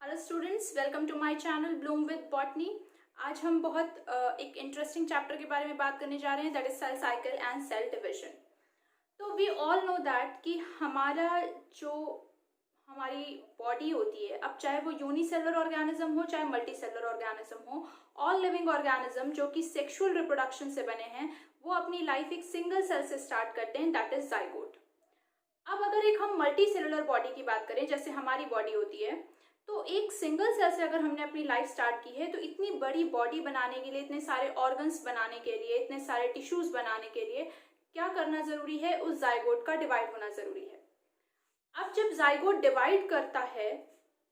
Hello students, welcome to my channel bloom with botany. आज हम बहुत एक इंटरेस्टिंग चैप्टर के बारे में बात करने जा रहे हैं, that is cell cycle and cell division. तो वी ऑल नो दैट कि हमारी बॉडी होती है, अब चाहे वो यूनिसेलुलर ऑर्गेनिज्म हो चाहे मल्टी सेलुलर ऑर्गेनिज्म हो, ऑल लिविंग ऑर्गेनिज्म जो कि सेक्सुअल रिप्रोडक्शन से बने हैं वो अपनी लाइफ एक सिंगल सेल से स्टार्ट करते हैं, दैट इज जाइगोट। अब अगर एक हम मल्टी सेलुलर बॉडी की बात करें, जैसे हमारी बॉडी होती है, तो एक सिंगल सेल से अगर हमने अपनी लाइफ स्टार्ट की है तो इतनी बड़ी बॉडी बनाने के लिए, इतने सारे ऑर्गन्स बनाने के लिए, इतने सारे टिश्यूज बनाने के लिए क्या करना जरूरी है? उस जाइगोट का डिवाइड होना जरूरी है। अब जब जाइगोट डिवाइड करता है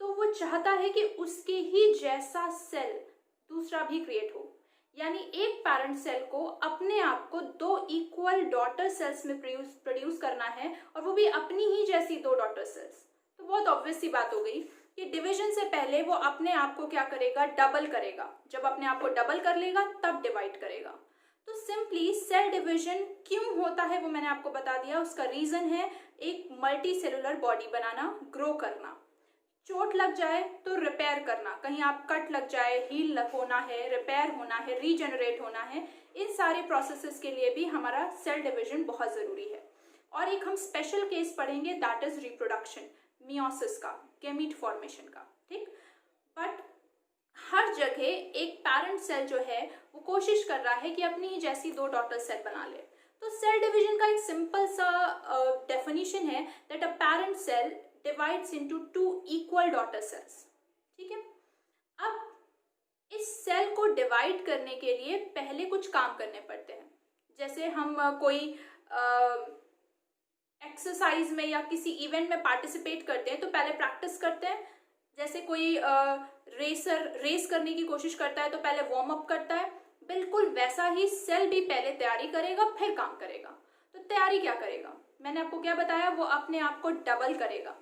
तो वो चाहता है कि उसके ही जैसा सेल दूसरा भी क्रिएट हो, यानी एक पैरेंट सेल को अपने आप को दो इक्वल डॉटर सेल्स में प्रोड्यूस करना है, और वो भी अपनी ही जैसी दो डॉटर सेल्स। तो बहुत ऑब्वियस सी बात हो गई कि डिवीजन से पहले वो अपने आप को क्या करेगा? डबल करेगा। जब अपने आप को डबल कर लेगा तब डिवाइड करेगा। तो सिंपली सेल डिवीजन क्यों होता है वो मैंने आपको बता दिया। उसका रीजन है एक मल्टी सेलुलर बॉडी बनाना, ग्रो करना। चोट लग जाए तो रिपेयर करना, कहीं आप कट लग जाए, हील होना है, रिपेयर होना है, रीजनरेट होना है, इन सारे प्रोसेसेस के लिए भी हमारा सेल डिवीजन बहुत जरूरी है। और एक हम स्पेशल केस पढ़ेंगे, दैट इज रिप्रोडक्शन, मियोसिस का, गैमीट फॉर्मेशन का। ठीक, बट हर जगह एक पैरेंट सेल जो है वो कोशिश कर रहा है कि अपनी ही जैसी दो डॉटर सेल बना ले। तो सेल डिवीजन का एक सिंपल सा डेफिनेशन है that a parent cell divides into two equal daughter cells. ठीक है, अब इस सेल को डिवाइड करने के लिए पहले कुछ काम करने पड़ते हैं। जैसे हम कोई एक्सरसाइज में या किसी इवेंट में पार्टिसिपेट करते हैं तो पहले प्रैक्टिस करते हैं। जैसे कोई रेस करने की कोशिश करता है तो पहले वार्म अप करता है, बिल्कुल वैसा ही सेल भी पहले तैयारी करेगा फिर काम करेगा। तो तैयारी क्या करेगा? मैंने आपको क्या बताया, वो अपने आप को डबल करेगा,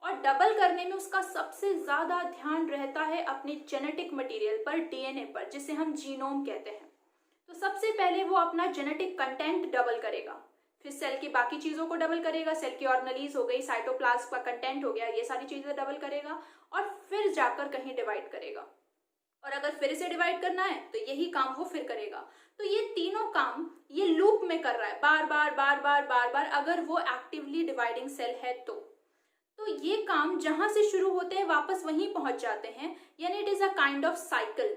और डबल करने में उसका सबसे ज्यादा ध्यान रहता है अपने जेनेटिक मटेरियल पर, डीएनए पर, जिसे हम जीनोम कहते हैं। तो सबसे पहले वो अपना जेनेटिक कंटेंट डबल करेगा, फिर सेल की बाकी चीजों को डबल करेगा, सेल की ऑर्गेनेलीज हो गई, साइटोप्लाज्म का कंटेंट हो गया, ये सारी चीजें डबल करेगा, और फिर जाकर कहीं डिवाइड करेगा। और अगर फिर से डिवाइड करना है तो यही काम वो फिर करेगा। तो ये तीनों काम ये लूप में कर रहा है, बार बार बार बार बार बार, अगर वो एक्टिवली डिवाइडिंग सेल है तो ये काम जहां से शुरू होते हैं वापस वहीं पहुंच जाते हैं, यानी it is a kind of cycle.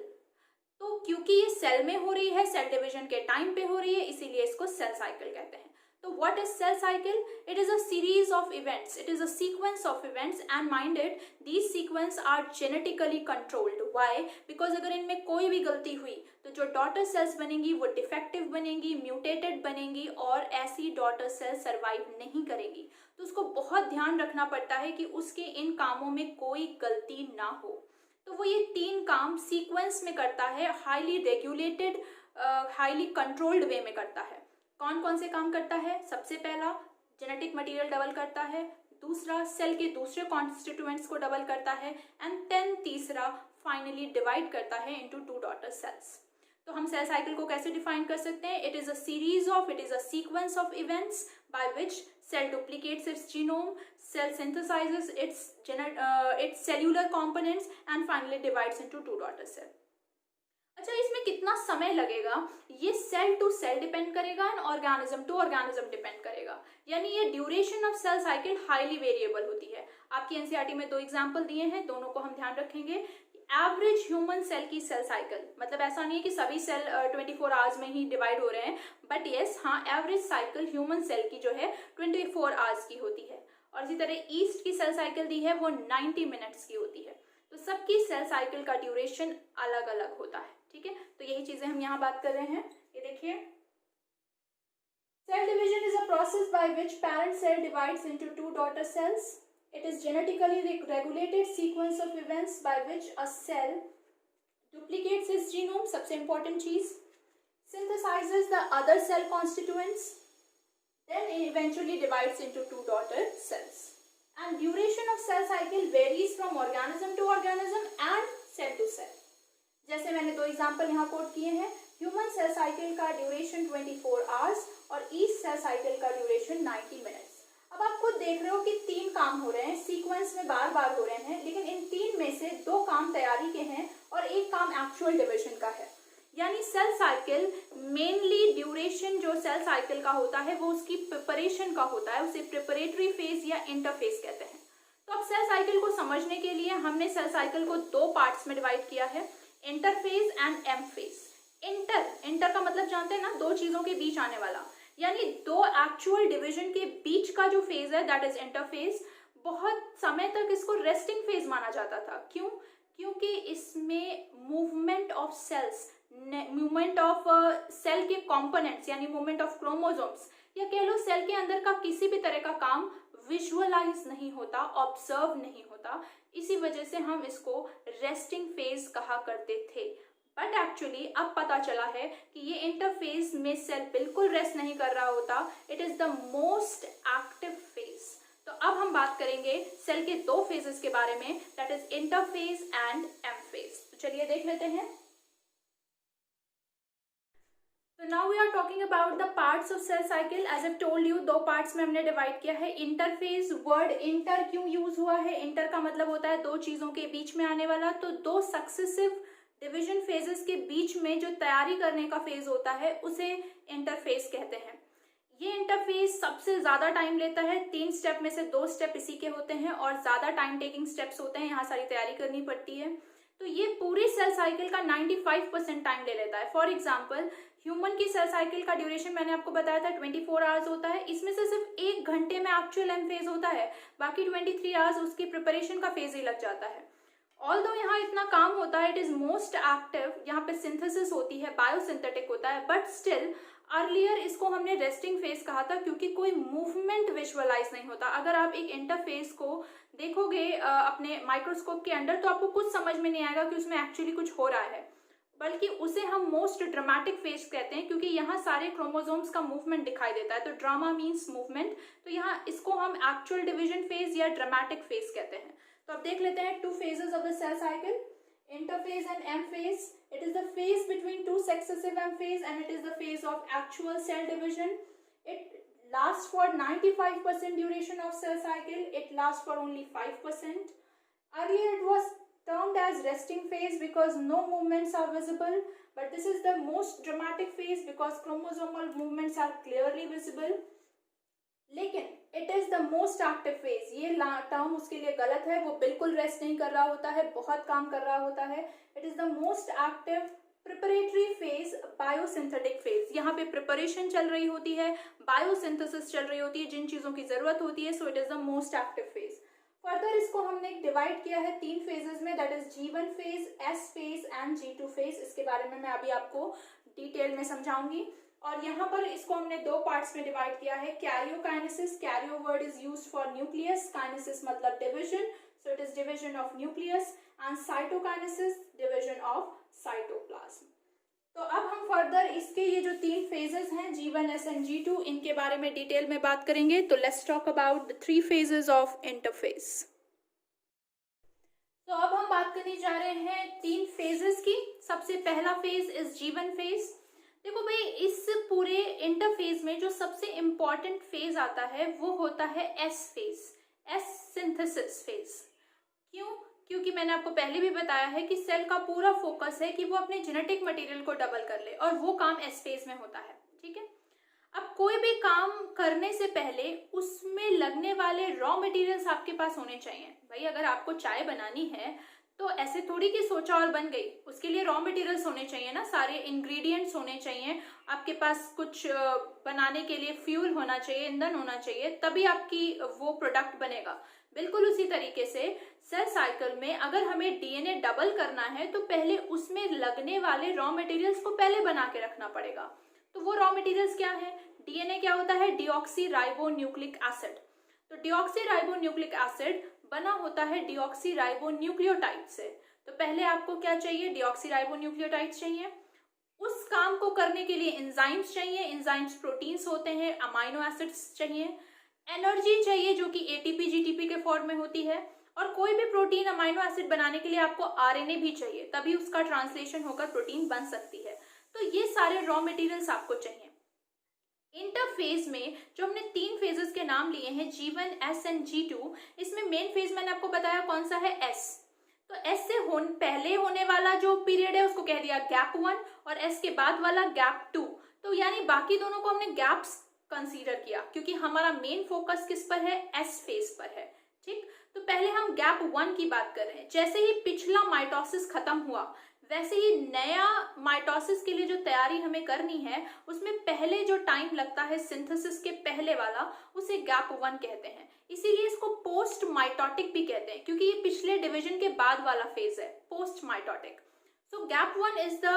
तो क्योंकि ये सेल में हो रही है, सेल डिवीजन के टाइम पे हो रही है, इसीलिए इसको सेल साइकिल कहते हैं। तो what is cell cycle? It is a series of events. It is a sequence of events, and mind it, these sequence are genetically controlled. Why? Because अगर इनमें कोई भी गलती हुई तो जो डॉटर सेल्स बनेंगी वो डिफेक्टिव बनेंगी, म्यूटेटेड बनेंगी, और ऐसी डॉटर सेल्स सर्वाइव नहीं करेंगी। तो उसको बहुत ध्यान रखना पड़ता है कि उसके इन कामों में कोई गलती ना हो। तो वो ये तीन काम सीक्वेंस में करता है, highly regulated, highly controlled way में करता है। कौन कौन से काम करता है? सबसे पहला जेनेटिक मटेरियल डबल करता है, दूसरा सेल के दूसरे कॉन्स्टिट्यूएंट्स को डबल करता है, एंड देन तीसरा फाइनली डिवाइड करता है इनटू टू डॉटर सेल्स। तो हम सेल साइकिल को कैसे डिफाइन कर सकते हैं? It is a sequence of events by which cell duplicates its genome, cell synthesizes its cellular components and finally divides into two daughter cell. अच्छा, इसमें कितना समय लगेगा ये सेल टू सेल डिपेंड करेगा and organism to organism depend करेगा, यानी ये duration of cell cycle highly variable होती है। आपकी एनसीईआरटी में दो एग्जांपल दिए हैं, दोनों को हम ध्यान रखेंगे। एवरेज ह्यूमन सेल की सेल साइकिल, मतलब ऐसा नहीं है कि सभी सेल 24 आवर्स में ही डिवाइड हो रहे हैं, बट यस हाँ, एवरेज साइकिल ह्यूमन सेल की जो है 24 आवर्स की होती है। और इसी तरह ईस्ट की सेल साइकिल दी है वो 90 मिनट्स की होती है। तो सबकी सेल साइकिल का ड्यूरेशन अलग अलग होता है। ठीक है, तो यही चीजें हम यहाँ बात कर रहे हैं। ये देखिए, cell division is a process by which parent cell divides into two daughter cells. It is genetically regulated sequence of events by which a cell duplicates its genome, सबसे इंपॉर्टेंट चीज, synthesizes the other cell constituents, then eventually divides into two daughter cells. And duration of cell cycle varies from organism to organism and cell to cell. जैसे मैंने दो example यहाँ coat किए हैं, human cell cycle का duration 24 hours और yeast cell cycle का duration 90 minutes. अब आप खुद देख रहे हो कि तीन काम हो रहे हैं, सीक्वेंस में बार बार हो रहे हैं, लेकिन इन तीन में से एक काम एक्चुअल डिविजन का है। यानी सेल साइकिल मेनली ड्यूरेशन जो सेल साइकिल का होता है वो उसकी प्रिपरेशन का होता है, उसे प्रिपरेटरी फेज या इंटरफेज कहते हैं। तो अब सेल साइकिल को समझने के लिए हमने सेल साइकिल को दो पार्ट्स में डिवाइड किया है, interphase and M phase. Inter का मतलब जानते हैं ना, दो चीजों के बीच आने वाला, यानी दो एक्चुअल डिवीजन के बीच का जो फेज है दैट इज इंटरफेज। बहुत समय तक इसको रेस्टिंग फेज माना जाता था। क्यों? क्योंकि इसमें movement of cells, movement of cell के कंपोनेंट्स यानी मूवमेंट ऑफ क्रोमोसोम्स या कह लो सेल के अंदर का किसी भी तरह का काम विजुअलाइज नहीं होता, ऑब्जर्व नहीं होता। इसी वजह से हम इसको रेस्टिंग फेज कहा करते थे। बट एक्चुअली अब पता चला है कि ये इंटरफेज में सेल बिल्कुल रेस्ट नहीं कर रहा होता, it is the most active phase. तो अब हम बात करेंगे सेल के दो फेजेस के बारे में, that is interphase and M phase. तो चलिए देख लेते हैं। तो now we are talking about the parts of cell cycle. As I told you, दो पार्ट्स में हमने डिवाइड किया है। इंटरफेज, वर्ड इंटर क्यों यूज हुआ है? इंटर का मतलब होता है दो चीजों के बीच में आने वाला। तो दो सक्सेसिव डिवीजन फेजेस के बीच में जो तैयारी करने का फेज होता है उसे इंटरफेज कहते हैं। ये इंटरफेज सबसे ज्यादा टाइम लेता है, 3 स्टेप में से 2 स्टेप इसी के होते हैं और ज्यादा टाइम टेकिंग स्टेप्स होते हैं, यहाँ सारी तैयारी करनी पड़ती है। तो ये पूरी सेल साइकिल का 95% टाइम ले लेता है। फॉर एग्जाम्पल, ह्यूमन की सेल साइकिल का ड्यूरेशन मैंने आपको बताया था 24 आवर्स होता है। इसमें से सिर्फ 1 घंटे में एक्चुअल एम फेज होता है, बाकी 23 आवर्स उसकी प्रिपरेशन का फेज ही लग जाता है। ऑल्दो यहाँ इतना काम होता है, इट इज मोस्ट एक्टिव, यहाँ पे सिंथेसिस होती है, बायोसिंथेटिक होता है, बट स्टिल अर्लियर इसको हमने रेस्टिंग फेज कहा था क्योंकि कोई मूवमेंट विजुअलाइज नहीं होता। अगर आप एक इंटरफेस को देखोगे अपने माइक्रोस्कोप के अंडर तो आपको कुछ समझ में नहीं आएगा कि उसमें एक्चुअली कुछ हो रहा है, बल्कि उसे हम मोस्ट ड्रामेटिक फेज कहते हैं क्योंकि यहाँ सारे क्रोमोसोम्स का मूवमेंट दिखाई देता है। तो ड्रामा मीन्स मूवमेंट, तो यहाँ इसको हम एक्चुअल डिवीजन फेज या ड्रामेटिक फेज कहते हैं। तो अब देख लेते हैं 2 phases of the cell cycle, interphase and M phase. It is the phase between 2 successive M phase and it is the phase of actual cell division. It lasts for 95% duration of cell cycle. It lasts for only 5%. Earlier it was termed as resting phase because no movements are visible, but this is the most dramatic phase because chromosomal movements are clearly visible. लेकिन it is the most active phase, ये term उसके लिए गलत है, वो बिल्कुल rest नहीं कर रहा होता है, बहुत काम कर रहा होता है। It is the most active preparatory phase, biosynthetic phase. यहाँ पे प्रिपरेशन चल रही होती है, बायोसिंथेसिस चल रही होती है, जिन चीजों की जरूरत होती है, सो it is the most active phase. Further इसको हमने डिवाइड किया है 3 फेजेस में, that is G1 phase, S phase and G2 phase. इसके बारे में मैं अभी आपको डिटेल में समझाऊंगी। और यहाँ पर इसको हमने 2 पार्ट्स में डिवाइड किया है, karyokinesis, karyo word is used for nucleus, kinesis मतलब division, so it is division of nucleus, and cytokinesis division of cytoplasm. तो अब हम फर्दर इसके ये जो 3 फेजेस हैं G1, S एंड G2, इनके बारे में डिटेल में बात करेंगे। तो let's talk about the 3 phases of interphase. तो अब हम बात करने जा रहे हैं 3 फेजेस की। सबसे पहला फेज इज G1 फेज। देखो भाई, इस पूरे इंटरफेज में जो सबसे इंपॉर्टेंट फेज आता है वो होता है S phase, S synthesis phase. क्यों? क्योंकि मैंने आपको पहले भी बताया है कि सेल का पूरा फोकस है कि वो अपने जेनेटिक मटेरियल को डबल कर ले और वो काम एस फेज में होता है। ठीक है, अब कोई भी काम करने से पहले उसमें लगने वाले रॉ मटेरियल्स आपके पास होने चाहिए। भाई अगर आपको चाय बनानी है तो ऐसे थोड़ी कि सोचा और बन गई, उसके लिए रॉ मटेरियल्स होने चाहिए ना, सारे इंग्रेडिएंट्स होने चाहिए आपके पास। कुछ बनाने के लिए फ्यूल होना चाहिए, ईंधन होना चाहिए, तभी आपकी वो प्रोडक्ट बनेगा। बिल्कुल उसी तरीके से सेल साइकिल में अगर हमें डीएनए डबल करना है तो पहले उसमें लगने वाले रॉ मटेरियल्स को पहले बना के रखना पड़ेगा। तो वो रॉ मटेरियल्स क्या है? डीएनए क्या होता है? Deoxy ribo nucleic acid. तो डीऑक्सी राइबो न्यूक्लिक एसिड बना होता है डीऑक्सी राइबो न्यूक्लियोटाइड से। तो पहले आपको क्या चाहिए? डीऑक्सी राइबो न्यूक्लियोटाइड चाहिए। उस काम को करने के लिए एंजाइम्स चाहिए, एंजाइम्स प्रोटीन्स होते हैं, अमाइनो एसिड्स चाहिए, एनर्जी चाहिए जो कि एटीपी जीटीपी के फॉर्म में होती है, और कोई भी प्रोटीन अमाइनो एसिड बनाने के लिए आपको आरएनए भी चाहिए, तभी उसका ट्रांसलेशन होकर प्रोटीन बन सकती है। तो ये सारे रॉ मटेरियल्स आपको चाहिए। इंटरफेज में जो हमने 3 फेजेस के नाम लिए हैं G1, S एंड G2, इसमें मेन फेज मैंने आपको बताया कौन सा है? S। तो S से पहले होने वाला जो पीरियड है उसको कह दिया गैप 1 और एस के बाद वाला गैप 2। तो यानी बाकी दोनों को हमने गैप्स कंसीडर किया क्योंकि हमारा मेन फोकस किस पर है, एस फेज पर है। ठीक, तो पहले हम गैप 1 की बात कर रहे हैं। जैसे ही पिछला माइटोसिस खत्म हुआ वैसे ही नया माइटोसिस के लिए जो तैयारी हमें करनी है उसमें पहले जो टाइम लगता है सिंथेसिस के पहले वाला, उसे गैप 1 कहते हैं। इसीलिए इसको पोस्ट माइटोटिक भी कहते हैं क्योंकि ये पिछले डिवीजन के बाद वाला फेज है, post mitotic. So gap 1 is the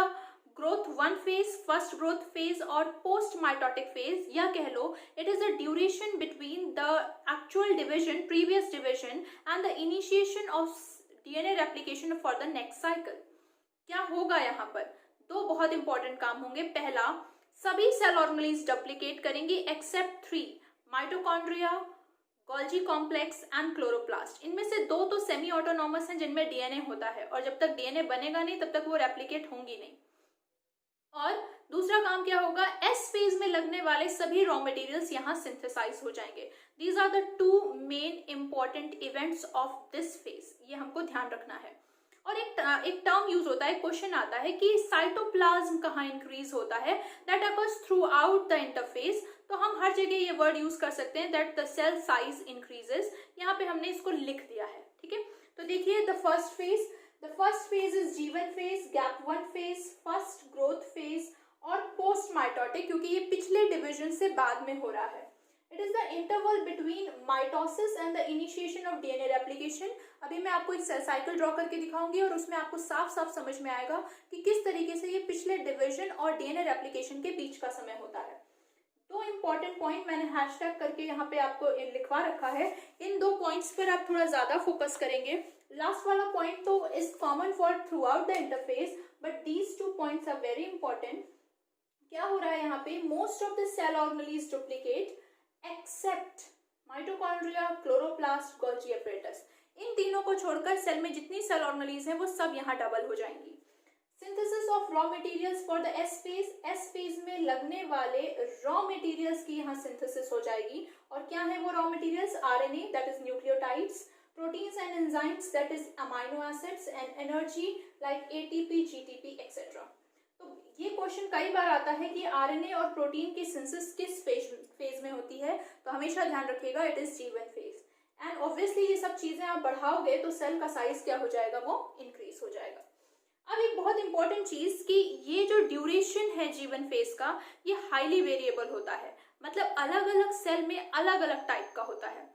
growth 1 phase, first growth phase और पोस्ट माइटोटिक फेज, या कह लो it is the duration between the actual division, previous division and the initiation of DNA replication for the next cycle. क्या होगा यहाँ पर, दो बहुत इंपॉर्टेंट काम होंगे। पहला, सभी सेल ऑर्गेनेल्स डुप्लीकेट करेंगे except 3, mitochondria, Golgi complex and chloroplast. इनमें से 2 तो सेमी ऑटोनॉमस हैं जिनमें डीएनए होता है और जब तक डीएनए बनेगा नहीं तब तक वो रेप्लिकेट होंगी नहीं। और दूसरा काम क्या होगा, एस फेज में लगने वाले सभी रॉ मटेरियल्स यहाँ सिंथेसाइज हो जाएंगे। These are the 2 main important events of this phase, ये हमको ध्यान रखना है। और एक टर्म यूज होता है, क्वेश्चन आता है कि साइटोप्लाज्म कहाँ इंक्रीज होता है, that occurs through out the interface. तो हम हर जगह ये वर्ड यूज कर सकते हैं that the cell size increases. यहाँ पे हमने इसको लिख दिया है। ठीक है, तो देखिए the first phase is G1 phase, gap 1 phase, first growth phase और पोस्ट माइटोटिक, क्योंकि ये पिछले डिविजन से बाद में हो रहा है। It is the interval between mitosis and the initiation of DNA replication. अभी मैं आपको एक सेल साइकिल ड्रॉ करके दिखाऊंगी और उसमें आपको साफ साफ समझ में आएगा कि किस तरीके से ये पिछले डिवीजन और डीएनए रेप्लिकेशन के बीच का समय होता है। 2 इंपॉर्टेंट पॉइंट मैंने हैशटैग करके यहाँ पे आपको लिखवा रखा है। इन 2 पॉइंट्स पर आप थोड़ा ज्यादा फोकस करेंगे। लास्ट वाला पॉइंट तो is common for throughout the interphase, but these 2 points are very important. क्या हो रहा है यहाँ पे, most of the cell organelles duplicate except mitochondria, chloroplast, Golgi apparatus. इन तीनों को छोड़कर सेल में जितनी सेल ऑर्गेनेल्स हैं वो सब यहाँ डबल हो जाएंगी। Synthesis of raw materials for the S phase में लगने वाले रॉ मटेरियल्स की यहाँ सिंथेसिस हो जाएगी। और क्या है वो raw materials, RNA that is nucleotides, proteins and enzymes that is amino acids and energy like ATP, GTP etcetera. तो ये क्वेश्चन कई बार आता है कि आरएनए और प्रोटीन की सिंथेसिस किस फेज में होती है, तो हमेशा ध्यान रखिएगा it is G1 phase. And obviously ये सब चीजें आप बढ़ाओगे तो सेल का साइज क्या हो जाएगा, वो इंक्रीज हो जाएगा। अब एक बहुत इंपॉर्टेंट चीज कि ये जो ड्यूरेशन है G1 फेज का, ये हाईली वेरिएबल होता है। मतलब अलग अलग सेल में अलग अलग टाइप का होता है।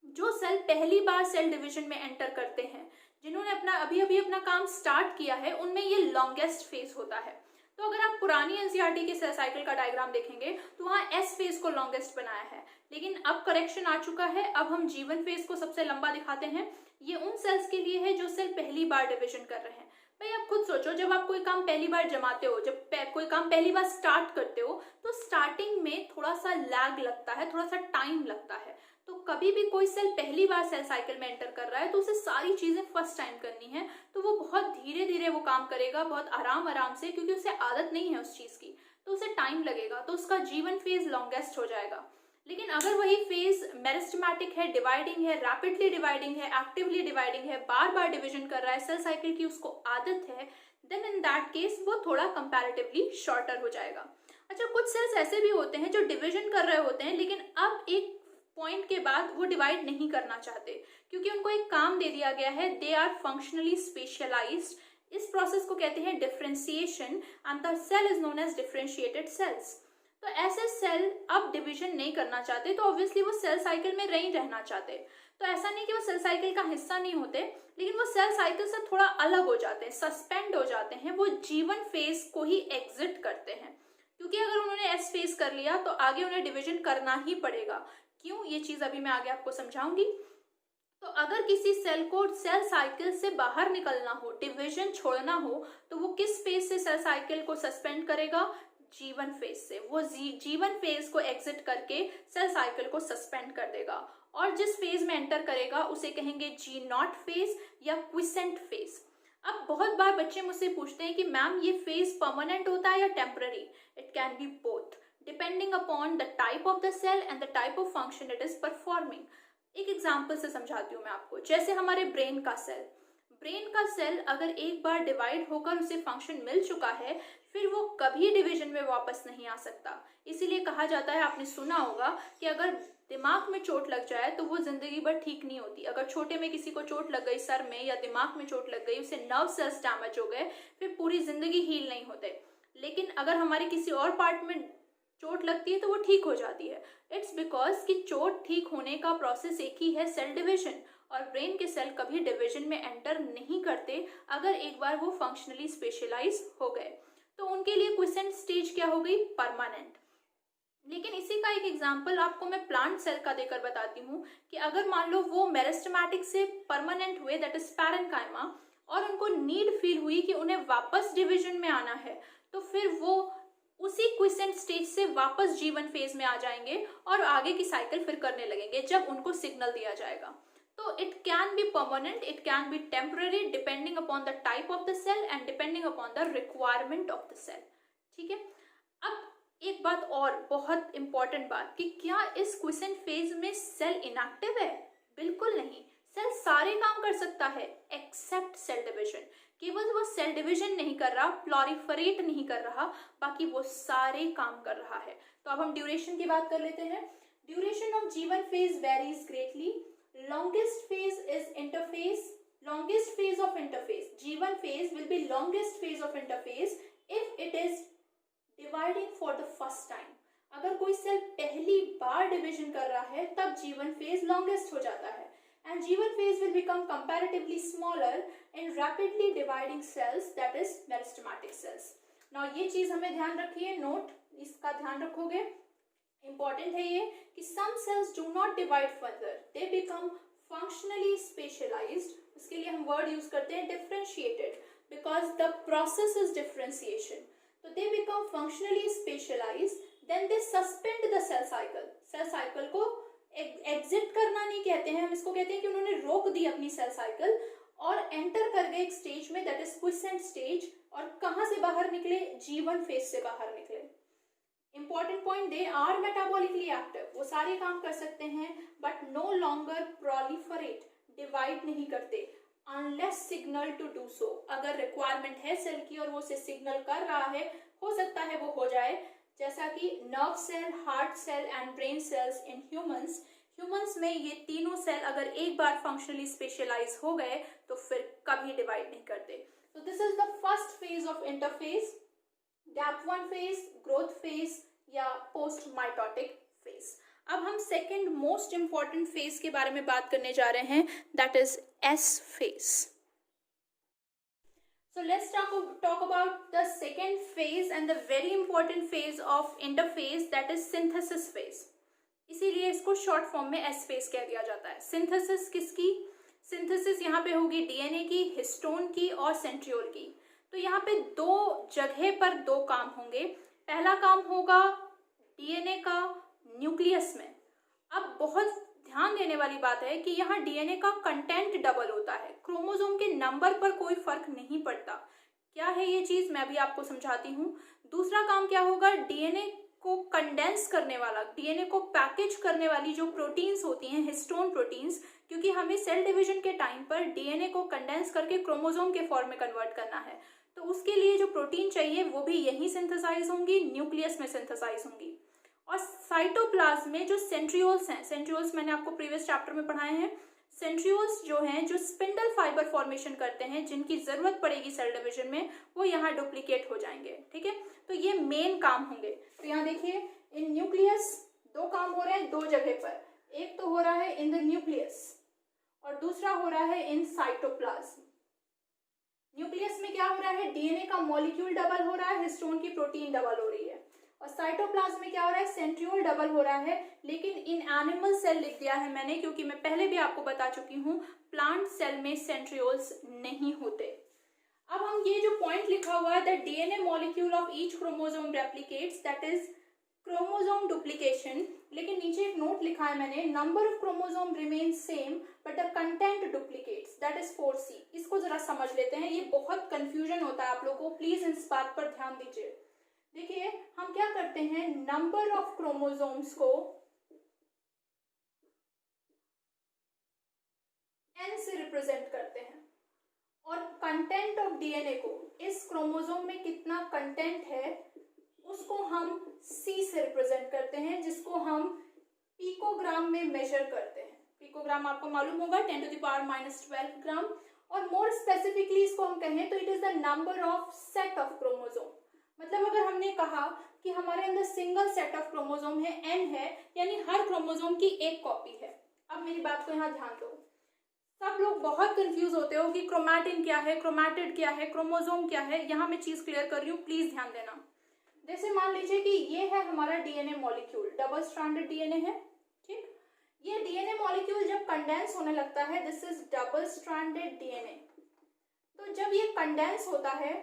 जो सेल पहली बार सेल डिवीजन में एंटर करते हैं, जिन्होंने अभी अभी अपना काम स्टार्ट किया है, उनमें ये लॉन्गेस्ट फेज होता है। तो अगर आप पुरानी एनसीईआरटी के सेल साइकिल का डायग्राम देखेंगे तो वहाँ एस फेज को लॉन्गेस्ट बनाया है, लेकिन अब करेक्शन आ चुका है। अब हम G1 फेज को सबसे लंबा दिखाते हैं। ये उन सेल्स के लिए है जो सेल पहली बार डिवीजन कर रहे हैं। भाई आप खुद सोचो, जब आप कोई काम पहली बार जमाते हो, जब कोई काम पहली बार स्टार्ट करते हो, तो स्टार्टिंग में थोड़ा सा लैग लगता है, थोड़ा सा टाइम लगता है। तो कभी भी कोई सेल पहली बार सेल साइकिल में एंटर कर रहा है तो उसे सारी चीजें फर्स्ट टाइम करनी है, तो वो बहुत धीरे धीरे वो काम करेगा, बहुत आराम से, क्योंकि उसे आदत नहीं है उस चीज की, तो उसे टाइम लगेगा। तो उसका G1 फेज लॉन्गेस्ट हो जाएगा। लेकिन अगर वही फेज मेरिस्टेमेटिक है, डिवाइडिंग है, रैपिडली डिवाइडिंग है, एक्टिवली डिवाइडिंग है, बार बार डिवीजन कर रहा है, सेल साइकिल की उसको आदत है, देन इन दैट केस वो थोड़ा कंपैरेटिवली शॉर्टर हो जाएगा। अच्छा, कुछ सेल्स ऐसे भी होते हैं जो डिवीजन कर रहे होते हैं, लेकिन अब एक पॉइंट के बाद वो डिवाइड नहीं करना चाहते क्योंकि उनको एक काम दे दिया गया है। They are functionally specialized. इस प्रोसेस को कहते हैं differentiation and the cell is known as differentiated cells. तो ऐसे सेल अब डिवीजन नहीं करना चाहते, तो ऑब्वियसली वो सेल साइकिल में नहीं रहना चाहते। तो ऐसा नहीं कि वो सेल साइकिल का हिस्सा नहीं होते, लेकिन वो सेल साइकिल से थोड़ा अलग हो जाते हैं, सस्पेंड हो जाते हैं, वो G1 फेज को ही एग्जिट करते हैं। क्योंकि अगर उन्होंने एस फेज कर लिया तो आगे उन्हें डिवीजन करना ही पड़ेगा। क्यों, ये चीज अभी मैं आगे आपको समझाऊंगी। तो अगर किसी सेल को सेल साइकिल से बाहर निकलना हो, डिवीजन छोड़ना हो, तो वो किस फेज से सेल साइकिल को सस्पेंड करेगा, G1 फेज से। वो G1 फेज को एग्जिट करके सेल साइकिल को सस्पेंड कर देगा और जिस फेज में एंटर करेगा उसे कहेंगे G0 फेज या क्विसेंट फेज। अब बहुत बार बच्चे मुझसे पूछते हैं कि मैम ये फेज परमानेंट होता है या temporary. It can be both depending upon the type of the cell and the type of function it is performing. एक एग्जाम्पल से समझाती हूँ मैं आपको। जैसे हमारे ब्रेन का सेल, ब्रेन का सेल अगर एक बार डिवाइड होकर उसे फंक्शन मिल चुका है, फिर वो कभी डिवीजन में वापस नहीं आ सकता। इसीलिए कहा जाता है, आपने सुना होगा कि अगर दिमाग में चोट लग जाए तो वो जिंदगी भर ठीक नहीं होती। अगर छोटे में किसी को चोट लग गई सर में या दिमाग में चोट लग गई, उसे नर्व सेल्स डैमेज हो गए, फिर पूरी जिंदगी हील नहीं होते। लेकिन अगर हमारे किसी और पार्ट में चोट लगती है तो वो ठीक हो जाती है। इट्स बिकॉज कि चोट ठीक होने का प्रोसेस एक ही है, सेल डिविजन। और ब्रेन के सेल कभी डिवीजन में एंटर नहीं करते अगर एक बार वो फंक्शनली स्पेशलाइज हो गए। तो उनके लिए क्विसेंट स्टेज क्या हो गई? परमानेंट। लेकिन इसी का एक एग्जांपल आपको मैं प्लांट सेल का देकर बताती हूँ कि अगर मान लो वो मेरिस्टेमेटिक से परमानेंट हुए, दैट इज पैरेन्काइमा, और उनको नीड फील हुई कि उन्हें वापस डिवीजन में आना है, तो फिर वो उसी क्विसेंट स्टेज से वापस जीवन फेज में आ जाएंगे और आगे की साइकिल फिर करने लगेंगे जब उनको सिग्नल दिया जाएगा। तो it can be permanent, it can be temporary, depending upon the type of the cell and depending upon the requirement of the cell. ठीक है। अब एक बात और बहुत इंपॉर्टेंट बात कि क्या इस क्विसेंट फेज में सेल इनएक्टिव है? बिल्कुल नहीं। सेल सारे काम कर सकता है एक्सेप्ट सेल डिवीजन। केवल वो सेल डिवीजन नहीं कर रहा, प्लॉरिफरेट नहीं कर रहा, बाकी वो सारे काम कर रहा है। तो अब हम ड्यूरेशन की बात कर लेते हैं। ड्यूरेशन ऑफ जीवन phase varies greatly. Longest phase is interphase. Longest phase of interphase, जीवन phase will be longest phase of interphase if it is dividing for the first time. अगर कोई सेल पहली बार डिवीजन कर रहा है तब जीवन फेज लॉन्गेस्ट हो जाता है। And G1 phase will become comparatively smaller in rapidly dividing cells, that is meristematic cells. Now ये चीज हमें ध्यान रखिए, नोट इसका ध्यान रखोगे, important है ये कि some cells do not divide further, they become functionally specialized. उसके लिए हम word use करते हैं differentiated, because the process is differentiation. So they become functionally specialized, then they suspend the cell cycle. Cell cycle को exit करना नहीं कहते हैं, हम इसको कहते हैं कि उन्होंने रोक दी अपनी सेल साइकिल और एंटर कर गए एक स्टेज में, दैट इज क्विसेंट स्टेज। और कहां से बाहर निकले? जीवन फेज से बाहर निकले। Important point, they are metabolically active, वो सारे काम कर सकते हैं but no longer proliferate, divide नहीं करते unless signal to do so. अगर रिक्वायरमेंट है सेल की और वो उसे सिग्नल कर रहा है, हो सकता है वो हो जाए, जैसा कि nerve cell, heart cell and brain cells in humans. Humans में ये तीनों सेल अगर एक बार फंक्शनली स्पेशलाइज हो गए तो फिर कभी डिवाइड नहीं करते। तो this is the first phase of interphase, gap one phase, growth phase या पोस्ट माइटोटिक फेज। अब हम सेकेंड मोस्ट इंपॉर्टेंट फेज के बारे में बात करने जा रहे हैं, that is S phase. So let's talk about the second phase and the very important phase of interphase, that is synthesis phase. इसीलिए इसको शॉर्ट फॉर्म में एस फेज कह दिया जाता है। सिंथेसिस किसकी? सिंथेसिस यहाँ पे होगी डीएनए की, हिस्टोन की और सेंट्रियोल की। तो यहाँ पे दो जगह पर दो काम होंगे। पहला काम होगा डीएनए का न्यूक्लियस में। अब बहुत ध्यान देने वाली बात है कि यहाँ डीएनए का कंटेंट डबल होता है, क्रोमोसोम के नंबर पर कोई फर्क नहीं पड़ता। क्या है ये चीज, मैं भी आपको समझाती हूँ। दूसरा काम क्या होगा, डीएनए को कंडेंस करने वाला, डीएनए को पैकेज करने वाली जो प्रोटीन्स होती हैं, हिस्टोन प्रोटीन्स, क्योंकि हमें सेल डिवीजन के टाइम पर डीएनए को कंडेंस करके क्रोमोसोम के फॉर्म में कन्वर्ट करना है, तो उसके लिए जो प्रोटीन चाहिए वो भी यहीं सिंथेसाइज होंगी, न्यूक्लियस में सिंथेसाइज होंगी। और साइटोप्लाज्म में जो सेंट्रियोल्स हैं, सेंट्रियोल्स मैंने आपको प्रीवियस चैप्टर में पढ़ाए हैं, सेंट्रियोल्स जो हैं जो स्पिंडल फाइबर फॉर्मेशन करते हैं, जिनकी जरूरत पड़ेगी सेल डिवीजन में, वो यहाँ डुप्लीकेट हो जाएंगे। ठीक है, तो ये मेन काम होंगे। तो यहाँ देखिए, इन न्यूक्लियस दो काम हो रहे हैं दो जगह पर। एक तो हो रहा है इन द न्यूक्लियस और दूसरा हो रहा है इन साइटोप्लाज्म। न्यूक्लियस में क्या हो रहा है, डीएनए का मॉलिक्यूल डबल हो रहा है, हिस्टोन की प्रोटीन डबल हो रही है। और साइटोप्लाज्म में क्या हो रहा है, सेंट्रियोल डबल हो रहा है। लेकिन इन एनिमल सेल लिख दिया है मैंने, क्योंकि मैं पहले भी आपको बता चुकी हूँ प्लांट सेल में सेंट्रियोल्स नहीं होते। अब हम ये जो पॉइंट लिखा हुआ है, that DNA molecule of each chromosome replicates, that is chromosome duplication. लेकिन नीचे एक नोट लिखा है मैंने, number of chromosome remain same but the content duplicates, that is 4C। इसको जरा समझ लेते हैं, ये बहुत कंफ्यूजन होता है आप लोगों को, प्लीज इस बात पर ध्यान दीजिए। देखिए, हम क्या करते हैं, नंबर ऑफ क्रोमोसोम्स को n से रिप्रेजेंट करते हैं कंटेंट ऑफ डीएनए को, इस क्रोमोसोम में कितना कंटेंट है उसको हम C से रिप्रेजेंट करते हैं, जिसको हम पिकोग्राम में मेजर करते हैं। पिकोग्राम आपको मालूम होगा 10⁻⁻12 ग्राम, और मोर स्पेसिफिकली इसको हम कहें तो it is the number of set of chromosome. मतलब अगर हमने कहा कि हमारे अंदर सिंगल सेट ऑफ क्रोमोसोम है, n है, यानी हर क्रोमोसोम की एक कॉपी है। अब मेरी बात को यहाँ ध्यान दो, सब लोग बहुत कंफ्यूज होते हो कि क्रोमैटिन क्या है, क्रोमैटिड क्या है, क्रोमोसोम क्या है। यहाँ मैं चीज क्लियर कर रही हूँ, प्लीज ध्यान देना। जैसे मान लीजिए कि ये है हमारा DNA molecule, double stranded DNA है, ठीक। ये डीएनए मॉलिक्यूल जब कंडेंस होने लगता है, this is double stranded DNA. तो जब ये कंडेंस होता है,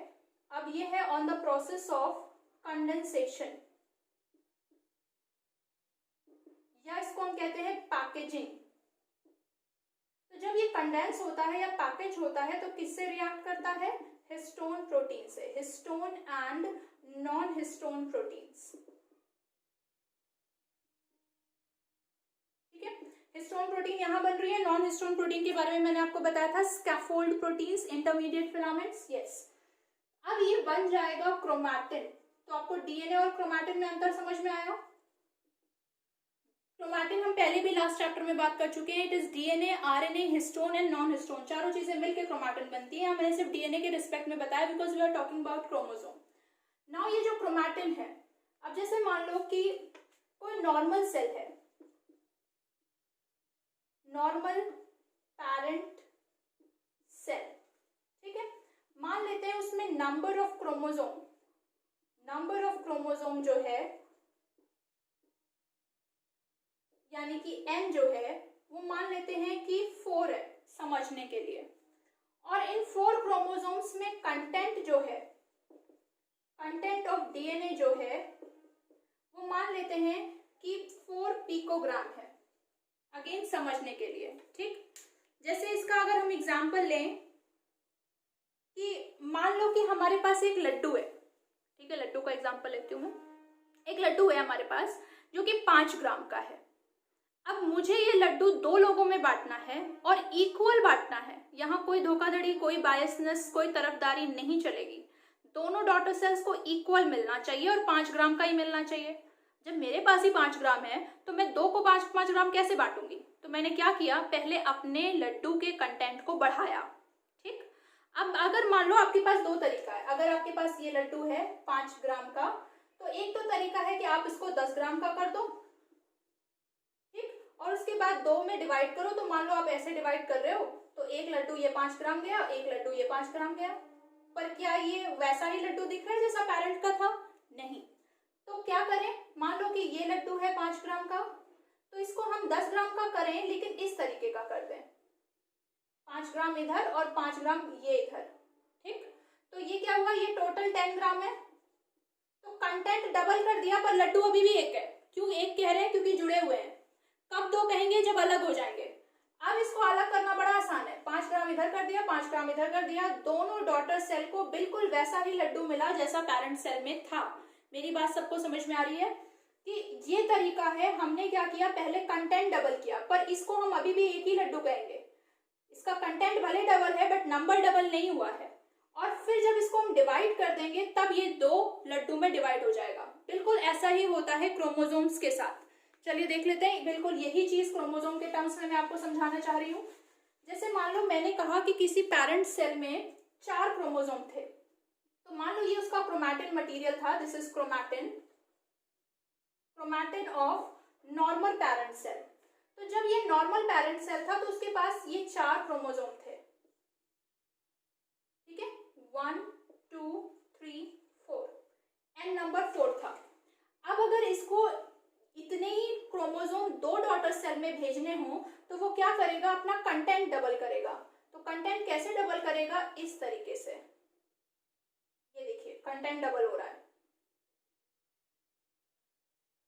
अब ये है on the process of condensation, या इसको हम कहते हैं पैकेजिंग। तो जब ये कंडेंस होता है या पैकेज होता है तो किससे रिएक्ट करता है? हिस्टोन प्रोटीन से, histone and non histone proteins, ठीक है। हिस्टोन प्रोटीन यहां बन रही है, नॉन हिस्टोन प्रोटीन के बारे में मैंने आपको बताया था, scaffold proteins, intermediate filaments, yes. अब ये बन जाएगा क्रोमैटिन। तो आपको डीएनए और क्रोमैटिन में अंतर समझ में आया? क्रोमैटिन हम पहले भी लास्ट चैप्टर में बात कर चुके हैं, it is DNA, RNA, histone and non histone, चारों चीजें मिलकर क्रोमैटिन बनती है। मैंने सिर्फ डीएनए के रिस्पेक्ट में बताया because we are talking about chromosome. Now ये जो क्रोमैटिन है, अब जैसे मान लो कि कोई नॉर्मल सेल है, नॉर्मल पैरेंट सेल, ठीक है। मान लेते हैं उसमें नंबर ऑफ क्रोमोसोम जो है, यानी कि n जो है वो मान लेते हैं कि 4 है समझने के लिए, और इन 4 क्रोमोसोम्स में कंटेंट जो है, कंटेंट ऑफ डीएनए जो है वो मान लेते हैं कि 4 पिकोग्राम है, अगेन समझने के लिए, ठीक। जैसे इसका अगर हम एग्जांपल लें कि मान लो कि हमारे पास एक लड्डू है, ठीक है, लड्डू का एग्जांपल लेती हूँ मैं। एक लड्डू है हमारे पास जो कि 5 ग्राम का है। अब मुझे ये लड्डू 2 लोगों में बांटना है और इक्वल बांटना है, यहाँ कोई धोखाधड़ी, कोई बायसनेस, कोई तरफदारी नहीं चलेगी। दोनों डॉटर सेल्स को इक्वल मिलना चाहिए और 5 ग्राम का ही मिलना चाहिए। जब मेरे पास ही 5 ग्राम है तो मैं 2 को 5-5 ग्राम कैसे बांटूंगी? तो मैंने क्या किया, पहले अपने लड्डू के कंटेंट को बढ़ाया, ठीक। अब अगर मान लो आपके पास 2 तरीका है, अगर आपके पास ये लड्डू है 5 ग्राम का, तो एक तो तरीका है कि आप इसको 10 ग्राम का कर दो, और उसके बाद 2 में डिवाइड करो। तो मान लो आप ऐसे डिवाइड कर रहे हो, तो एक लड्डू ये 5 ग्राम गया, एक लड्डू ये 5 ग्राम गया, पर क्या ये वैसा ही लड्डू दिख रहा है जैसा पैरेंट का था? नहीं। तो क्या करें, मान लो कि ये लड्डू है 5 ग्राम का, तो इसको हम 10 ग्राम का करें, लेकिन इस तरीके का कर दें, 5 ग्राम इधर और 5 ग्राम ये इधर, ठीक। तो ये क्या हुआ, ये टोटल 10 ग्राम है, तो कंटेंट डबल कर दिया, पर लड्डू अभी भी एक है। क्यों एक कह रहे हैं? क्योंकि जुड़े हुए हैं। कब 2 कहेंगे? जब अलग हो जाएंगे। अब इसको अलग करना बड़ा आसान है, 5 ग्राम इधर कर दिया, 5 ग्राम इधर कर दिया, दोनों डॉटर सेल को बिल्कुल वैसा ही लड्डू मिला जैसा पैरेंट सेल में था। मेरी बात सबको समझ में आ रही है कि ये तरीका है? हमने क्या किया, पहले कंटेंट डबल किया, पर इसको हम अभी भी एक ही लड्डू कहेंगे। इसका कंटेंट भले डबल है बट नंबर डबल नहीं हुआ है, और फिर जब इसको हम डिवाइड कर देंगे तब ये 2 लड्डू में डिवाइड हो जाएगा। बिल्कुल ऐसा ही होता है क्रोमोसोम्स के साथ। चलिए देख लेते हैं, बिल्कुल यही चीज क्रोमोसोम के टर्म्स में मैं आपको समझाना चाह रही हूँ। जैसे मान लो मैंने कहा कि किसी पैरेंट सेल में 4 क्रोमोसोम थे, तो मान लो ये उसका क्रोमैटिन मटेरियल था, this is chromatin, chromatin of normal parent cell. तो जब ये नॉर्मल पैरेंट सेल था तो उसके पास ये 4 क्रोमोसोम थे, ठीक है, 1 2 3 4, एन नंबर 4 था। अब अगर इसको इतने ही क्रोमोसोम 2 डॉटर सेल में भेजने हो तो वो क्या करेगा, अपना कंटेंट डबल करेगा। तो कंटेंट कैसे डबल करेगा? इस तरीके से, ये देखिए कंटेंट डबल हो रहा है,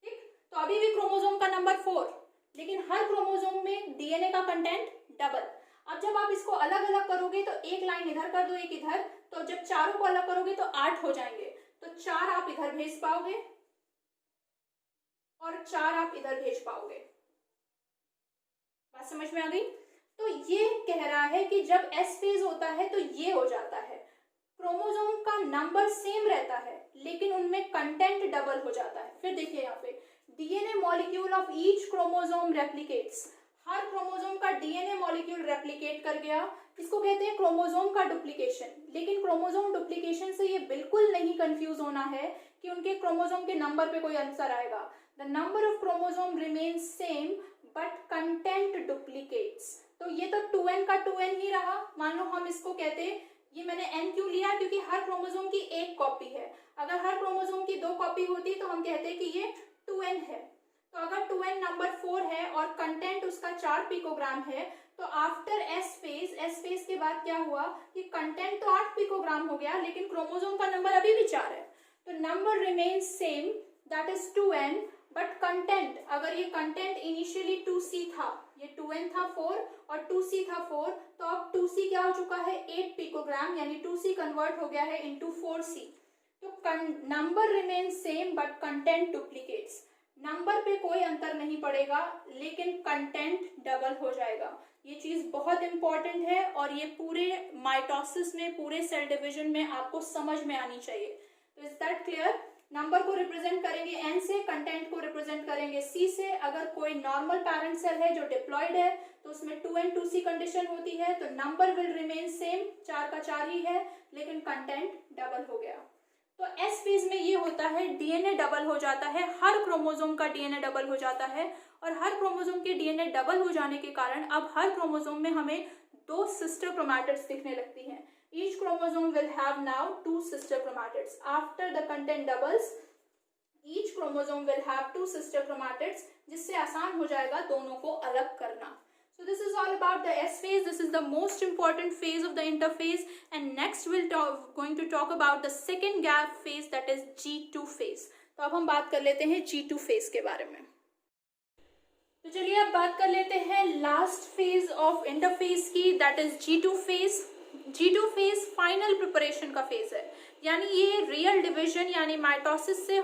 ठीक। तो अभी भी क्रोमोसोम का नंबर 4, लेकिन हर क्रोमोसोम में डीएनए का कंटेंट डबल। अब जब आप इसको अलग अलग करोगे तो एक लाइन इधर कर दो, एक इधर, तो जब चारों को अलग करोगे तो 8 हो जाएंगे, तो 4 आप इधर भेज पाओगे और 4 आप इधर भेज पाओगे। बात समझ में आ गई? तो ये कह रहा है कि जब एस फेज होता है तो ये हो जाता है, का नंबर सेम रहता है लेकिन उनमें कंटेंट डबल हो जाता है। फिर देखिए यहाँ पे DNA molecule of each chromosome replicates, her chromosome का डीएनए मॉलिक्यूल रेप्लिकेट कर गया, इसको कहते हैं क्रोमोसोम का डुप्लीकेशन। लेकिन क्रोमोसोम डुप्लीकेशन से ये बिल्कुल नहीं कंफ्यूज होना है कि उनके क्रोमोसोम के नंबर पे कोई आंसर आएगा। The number of chromosome remains same but content duplicates. तो ये तो 2n का 2n ही रहा। मान लो हम इसको कहते हैं, ये मैंने n क्यों लिया क्योंकि हर क्रोमोसोम की एक कॉपी है। अगर हर क्रोमोसोम की 2 कॉपी होती तो हम कहते हैं कि ये 2n है। तो अगर 2n नंबर 4 है और कंटेंट उसका 4 पिकोग्राम है तो आफ्टर एस फेज के बाद क्या हुआ कि कंटेंट तो 8 पिकोग्राम हो गया लेकिन क्रोमोसोम का नंबर अभी भी 4 है। तो number remains same that is 2n but content, अगर ये कंटेंट इनिशियली 2c था, ये 2n था 4 और 2c था 4, तो अब 2c क्या हो चुका है 8 पिकोग्राम, यानी 2c कन्वर्ट हो गया है इनटू 4c। तो number remains same but content duplicates. Number पे कोई अंतर नहीं पड़ेगा लेकिन कंटेंट डबल हो जाएगा। ये चीज बहुत इंपॉर्टेंट है और ये पूरे माइटोसिस में, पूरे सेल डिवीजन में आपको समझ में आनी चाहिए। तो इज दैट क्लियर? नंबर को रिप्रेजेंट करेंगे n से, कंटेंट को रिप्रेजेंट करेंगे c से। अगर कोई नॉर्मल पैरेंट सेल है जो डिप्लॉयड है तो उसमें 2n 2c कंडीशन होती है, तो नंबर विल रिमेन सेम, 4 का 4 ही है लेकिन कंटेंट डबल हो गया। तो एस फेज में ये होता है डीएनए डबल हो जाता है, हर क्रोमोसोम का डीएनए डबल हो जाता है और हर क्रोमोसोम के डीएनए डबल हो जाने के कारण अब हर क्रोमोसोम में हमें 2 सिस्टर क्रोमैटिड्स दिखने लगती हैं। Each chromosome will have now 2 sister chromatids. After the content doubles, each chromosome will have 2 sister chromatids, जिससे आसान हो जाएगा दोनों को अलग करना। So this is all about the S phase. This is the most important phase of the interphase. And next we'll going to talk about the second gap phase, that is G2 phase. तो अब हम बात कर लेते हैं G2 phase के बारे में। तो चलिए अब बात कर लेते हैं लास्ट फेज ऑफ इंटरफेज की, that is G2 phase. G2 phase final preparation का फेज है, यानी ये रियल डिवीजन यानी माइटोसिस से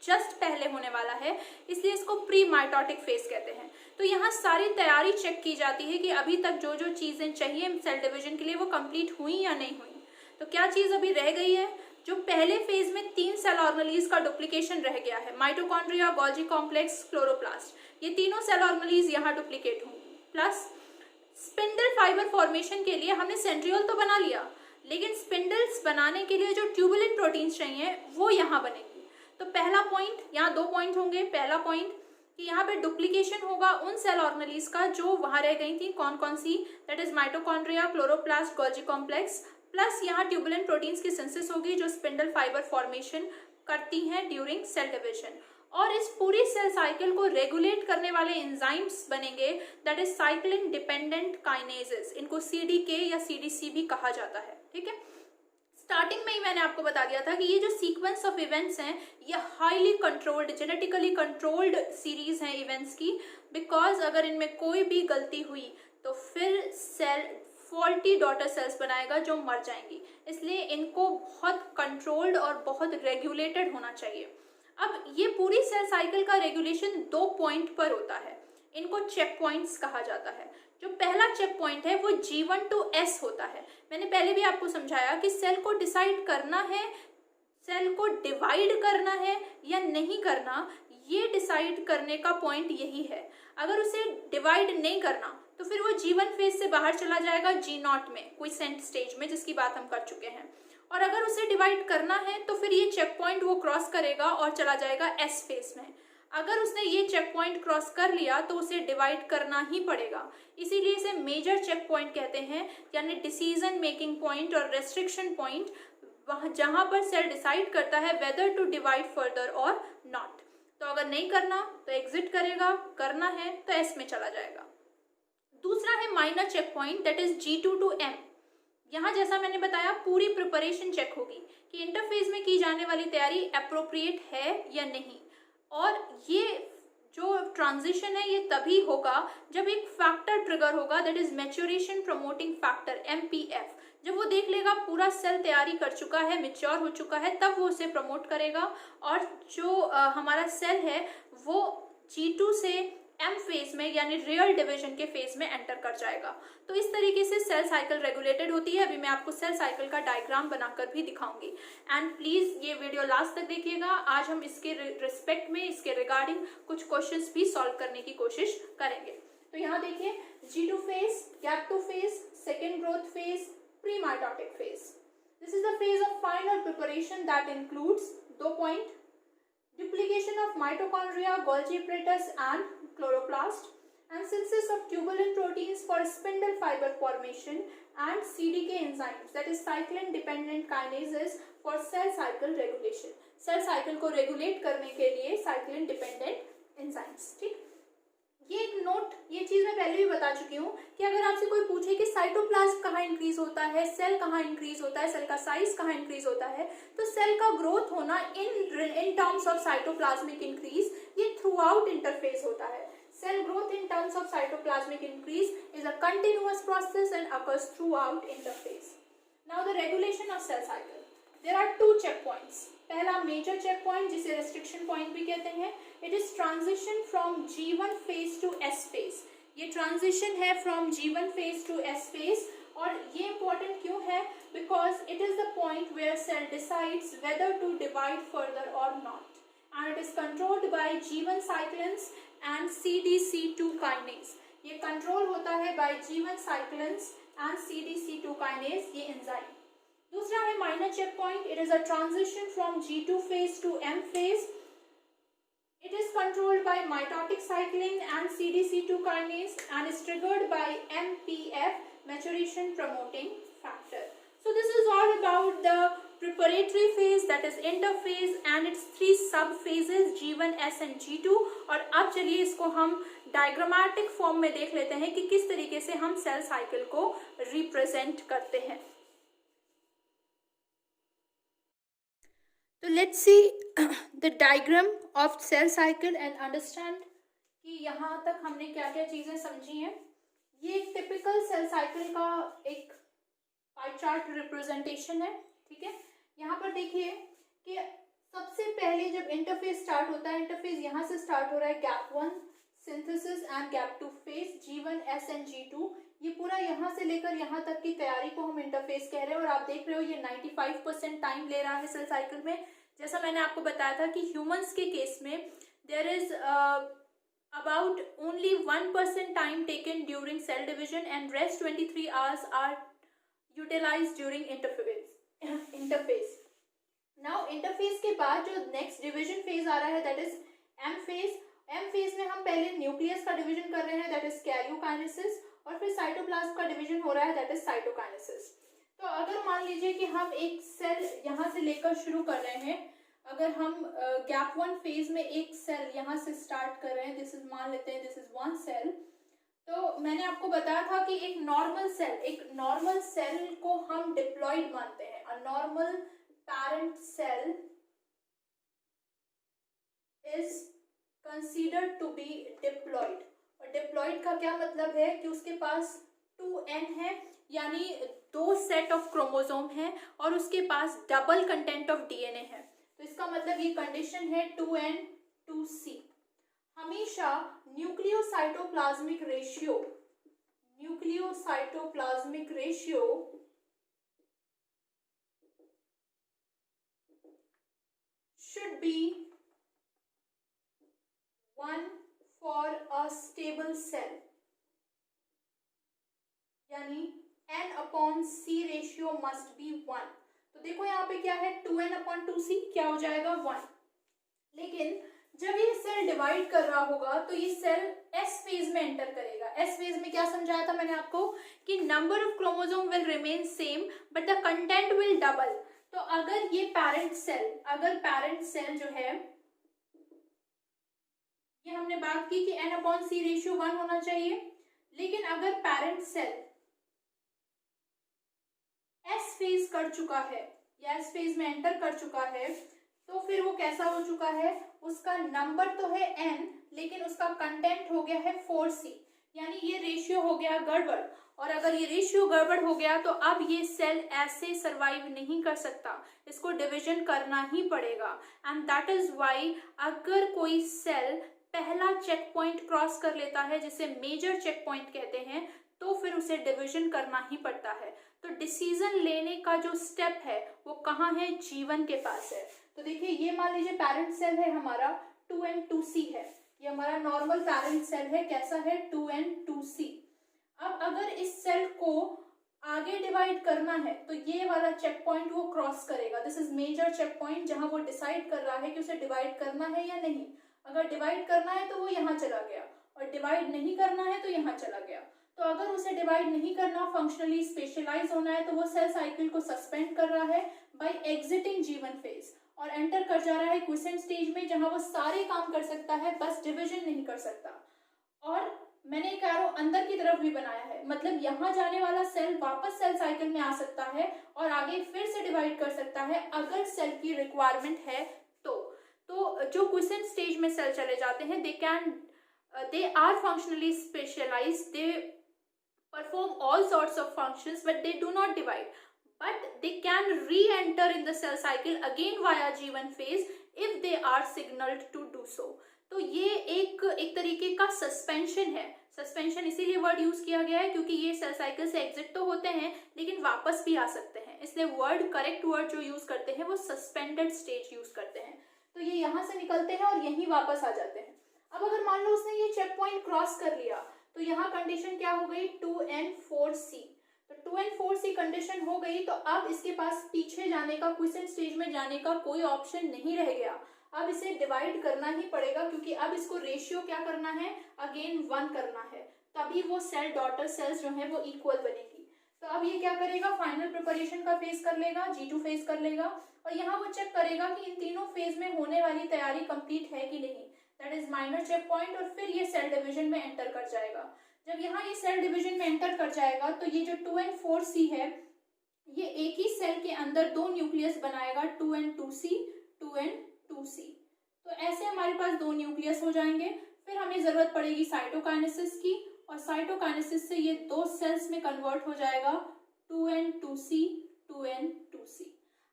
जस्ट पहले होने वाला है, इसलिए इसको प्री माइटोटिक फेज कहते हैं। तो यहाँ सारी तैयारी चेक की जाती है कि अभी तक जो जो चीजें चाहिए सेल डिवीजन के लिए वो कंप्लीट हुई या नहीं हुई। तो क्या चीज अभी रह गई है? जो पहले फेज में 3 सेल ऑर्गेनेलीज का डुप्लीकेशन रह गया है, माइटोकॉन्ड्रिया, गोल्जी कॉम्प्लेक्स, क्लोरोप्लास्ट, ये तीनों सेल ऑर्गेनेलीज यहाँ डुप्लीकेट होंगी। प्लस स्पिंडल फाइबर फॉर्मेशन के लिए हमने सेंट्रियोल तो बना लिया, लेकिन स्पिंडल्स बनाने के लिए जो ट्यूबुलिन प्रोटीन्स चाहिए वो यहाँ बनेंगी। तो पहला पॉइंट, यहाँ 2 पॉइंट होंगे। पहला पॉइंट कि यहाँ पे डुप्लीकेशन होगा उन सेल ऑर्गेनेलीज का जो वहाँ रह गई थी, कौन कौन सी, that is mitochondria, chloroplast, Golgi complex. Plus यहाँ ट्यूबुलिन प्रोटीन्स की सिंथेसिस होगी जो स्पिंडल फाइबर फॉर्मेशन करती हैं ड्यूरिंग सेल डिविजन। और इस पूरी सेल साइकिल को रेगुलेट करने वाले एंजाइम्स बनेंगे, that is cyclin dependent kinases. इनको सीडीके या सीडीसी भी कहा जाता है। ठीक है, स्टार्टिंग में ही मैंने आपको बता दिया था कि ये जो सीक्वेंस ऑफ इवेंट्स हैं ये highly controlled, genetically controlled series हैं इवेंट्स की, बिकॉज अगर इनमें कोई भी गलती हुई तो फिर सेल फॉल्टी डॉटर सेल्स बनाएगा जो मर जाएंगी। इसलिए इनको बहुत कंट्रोल्ड और बहुत रेगुलेटेड होना चाहिए। अब ये पूरी सेल साइकिल का रेगुलेशन 2 पॉइंट पर होता है, इनको चेक पॉइंट्स कहा जाता है। जो पहला चेक पॉइंट है वो G1 to S होता है। मैंने पहले भी आपको समझाया कि सेल को डिसाइड करना है, सेल को डिवाइड करना है या नहीं करना, ये डिसाइड करने का पॉइंट यही है। अगर उसे डिवाइड नहीं करना तो फिर वो G1 फेज से बाहर चला जाएगा G0 में, क्विसेंट स्टेज में, जिसकी बात हम कर चुके हैं। और अगर उसे डिवाइड करना है तो फिर ये चेक पॉइंट वो क्रॉस करेगा और चला जाएगा S फेज में। अगर उसने ये चेक पॉइंट क्रॉस कर लिया तो उसे डिवाइड करना ही पड़ेगा, इसीलिए इसे मेजर चेक पॉइंट कहते हैं, यानी डिसीजन मेकिंग पॉइंट और रेस्ट्रिक्शन पॉइंट, वहाँ जहाँ पर सेल डिसाइड करता है वेदर टू डिवाइड फर्दर और नॉट। तो अगर नहीं करना तो एग्जिट करेगा, करना है तो S में चला जाएगा। दूसरा है minor check point, that is G2 to M। यहाँ जैसा मैंने बताया पूरी प्रिपरेशन चेक होगी कि इंटरफेज में की जाने वाली तैयारी अप्रोप्रिएट है या नहीं। और ये जो ट्रांजिशन है ये तभी होगा जब एक फैक्टर ट्रिगर होगा, that is maturation promoting factor MPF। जब वो देख लेगा पूरा सेल तैयारी कर चुका है, मैच्योर हो चुका है, तब वो उसे प्रमोट करेगा। और जो हमारा सेल है वो G2 से एम फेज में यानी रियल डिवीजन के फेज में एंटर कर जाएगा। तो इस तरीके से सेल साइकिल रेगुलेटेड होती है। अभी मैं आपको सेल साइकिल का डायग्राम बनाकर भी दिखाऊंगी एंड प्लीज ये वीडियो लास्ट तक देखिएगा। आज हम इसके रिस्पेक्ट में, इसके रिगार्डिंग कुछ क्वेश्चंस भी सॉल्व करने की कोशिश करेंगे। तो यहाँ देखिए, G2 phase, Gap2 phase, second growth phase, pre-mitotic phase. This is the phase of final preparation that includes 2 point duplication of mitochondria, Golgi apparatus and chloroplast, and synthesis of tubulin proteins for spindle fiber formation and CDK enzymes, that is cyclin dependent kinases for cell cycle regulation. Cell cycle को regulate करने के लिए cyclin dependent enzymes, ठीक। ये एक note, ये चीज मैं पहले भी बता चुकी हूँ कि अगर आपसे कोई पूछे कि साइटोप्लाज्म कहाँ इंक्रीज होता है, सेल कहाँ इंक्रीज होता है, सेल का साइज कहाँ इंक्रीज होता है, तो सेल का ग्रोथ होना in terms of cytoplasmic increase ये थ्रू आउट इंटरफेस होता है। Cell growth in terms of cytoplasmic increase is a continuous process and occurs throughout interphase. Now the regulation of cell cycle. There are 2 checkpoints. पहला major checkpoint जिसे restriction point भी कहते हैं. It is transition from G1 phase to S phase. ये transition है from G1 phase to S phase और ये important क्यों है? Because it is the point where cell decides whether to divide further or not. And it is controlled by G1 cyclins and CDC2 kinase. ये control होता है by G1 cyclins and CDC2 kinase, ये enzyme. दूसरा है minor checkpoint. It is a transition from G2 phase to M phase. It is controlled by mitotic cyclin and CDC2 kinase and is triggered by MPF, maturation promoting factor. So this is all about the preparatory phase, that is interphase, and its 3 sub phases G1, S and G2. और अब चलिए इसको हम diagrammatic form में देख लेते हैं कि किस तरीके से हम सेल साइकिल को रिप्रेजेंट करते हैं। तो let's see the diagram of cell cycle and understand कि यहाँ तक हमने क्या क्या चीजें समझी हैं। ये एक टिपिकल सेल साइकिल का एक पाई चार्ट रिप्रेजेंटेशन है, ठीक है। यहाँ पर देखिए कि सबसे पहले जब इंटरफेस स्टार्ट होता है, इंटरफेस यहाँ से स्टार्ट हो रहा है, gap 1 synthesis and gap 2 phase, G1, S and G2। ये पूरा यहाँ से लेकर यहाँ तक की तैयारी को हम इंटरफेस कह रहे हैं और आप देख रहे हो ये 95% टाइम ले रहा है सेल साइकिल में। जैसा मैंने आपको बताया था कि ह्यूमंस के केस में there is about only 1% time taken during cell division and rest 23 hours are utilized during interphase. Now interphase के बाद जो next division phase आ रहा है that is M phase. M phase में हम पहले न्यूक्लियस का डिवीजन कर रहे हैं that is karyokinesis और फिर साइटोप्लाज्म का डिवीजन हो रहा है that is cytokinesis. तो अगर मान लीजिए कि हम एक सेल यहाँ से लेकर शुरू कर रहे हैं, अगर हम गैप 1 फेज में एक सेल यहाँ से स्टार्ट कर रहे हैं, दिस इज, मान लेते हैं दिस इज 1 सेल, तो मैंने आपको बताया था कि एक नॉर्मल सेल को हम डिप्लॉयड मानते हैं। A normal parent cell is considered to be diploid. और डिप्लॉयड का क्या मतलब है कि उसके पास 2n है, यानी 2 सेट ऑफ क्रोमोसोम है और उसके पास डबल कंटेंट ऑफ डीएनए है। तो इसका मतलब ये कंडीशन है 2n 2c। हमेशा nucleocytoplasmic ratio should be 1 for a stable cell, यानी n/c रेशियो मस्ट बी 1। तो देखो यहाँ पे क्या है, 2n/2c क्या हो जाएगा 1। लेकिन जब ये सेल डिवाइड कर रहा होगा तो ये सेल S फेज में एंटर करेगा। S फेज में क्या समझाया था मैंने आपको कि number of chromosome will remain same but the content will double. तो अगर ये पैरेंट सेल जो है, ये हमने बात की कि n/c रेशियो 1 होना चाहिए, लेकिन अगर पैरेंट सेल S फेज कर चुका है या S फेज में एंटर कर चुका है, तो फिर वो कैसा हो चुका है, उसका नंबर तो है n लेकिन उसका कंटेंट हो गया है 4c, यानी ये रेशियो हो गया गड़बड़। और अगर ये रेशियो गड़बड़ हो गया तो अब ये सेल ऐसे सरवाइव नहीं कर सकता, इसको डिवीजन करना ही पड़ेगा। एंड दैट इज व्हाई अगर कोई सेल पहला चेक पॉइंट क्रॉस कर लेता है, जिसे मेजर चेक पॉइंट कहते हैं, तो फिर उसे डिवीजन करना ही पड़ता है। तो डिसीजन लेने का जो स्टेप है वो कहाँ है, G1 के पास है। तो देखिए ये मान लीजिए पेरेंट सेल है हमारा 2n2c है, ये हमारा नॉर्मल पेरेंट सेल है, कैसा है 2n2c। अब अगर इस सेल को आगे डिवाइड करना है तो ये वाला चेक पॉइंट वो क्रॉस करेगा। This is major check point, जहां वो डिसाइड कर रहा है कि उसे डिवाइड करना है या नहीं। अगर डिवाइड करना है तो वो यहाँ चला गया, और डिवाइड नहीं करना है तो यहाँ चला गया। तो अगर उसे डिवाइड नहीं करना, फंक्शनली स्पेशलाइज होना है, तो वो सेल साइकिल को सस्पेंड कर रहा है बाय एग्जिटिंग G1 फेज, और एंटर कर जा रहा है क्विसेंट स्टेज में, जहां वो सारे काम कर सकता है, बस डिवीजन नहीं कर सकता। और मैंने एक एरो अंदर की तरफ भी बनाया है, मतलब यहाँ जाने वाला सेल वापस सेल साइकिल में आ सकता है और आगे फिर से डिवाइड कर सकता है अगर सेल की रिक्वायरमेंट है तो जो क्विसेंट स्टेज में सेल चले जाते हैं, they are functionally specialized, they perform all sorts of functions but they do not divide, but they can re-enter in the cell cycle again via G1 phase if they are signaled to do so। तो ये एक तरीके का suspension है। Suspension इसीलिए word use किया गया है क्योंकि ये सेल साइकिल से एग्जिट तो होते हैं लेकिन वापस भी आ सकते हैं, इसलिए करेक्ट वर्ड जो यूज करते हैं वो सस्पेंडेड स्टेज यूज करते हैं। तो ये यहाँ से निकलते हैं और यहीं वापस आ जाते हैं। अब अगर मान लो उसने ये चेक पॉइंट क्रॉस कर लिया तो यहाँ कंडीशन क्या हो गई, 2n4c। तो 2n4c कंडीशन हो गई, तो अब इसके पास पीछे जाने का, क्विसेंट स्टेज में जाने का कोई ऑप्शन नहीं रह गया। अब इसे डिवाइड करना ही पड़ेगा क्योंकि अब इसको रेशियो क्या करना है, अगेन 1 करना है, तभी वो सेल डॉटर सेल्स जो है वो इक्वल बनेगी। तो अब ये क्या करेगा, फाइनल प्रिपरेशन का फेज कर लेगा, G2 फेज कर लेगा, और यहाँ वो चेक करेगा कि इन तीनों फेज में होने वाली तैयारी कंप्लीट है कि नहीं, that is minor check point, और फिर ये सेल डिवीजन में एंटर कर जाएगा। जब यहाँ ये सेल डिवीजन में एंटर कर जाएगा तो ये जो 2n4c है ये एक ही सेल के अंदर 2 न्यूक्लियस बनाएगा, 2n2c 2n2c। तो ऐसे हमारे पास 2 न्यूक्लियस हो जाएंगे। फिर हमें जरूरत पड़ेगी साइटोकाइनेसिस की, और साइटोकाइनेसिस से ये 2 सेल्स में कन्वर्ट हो जाएगा 2n2c 2n2c।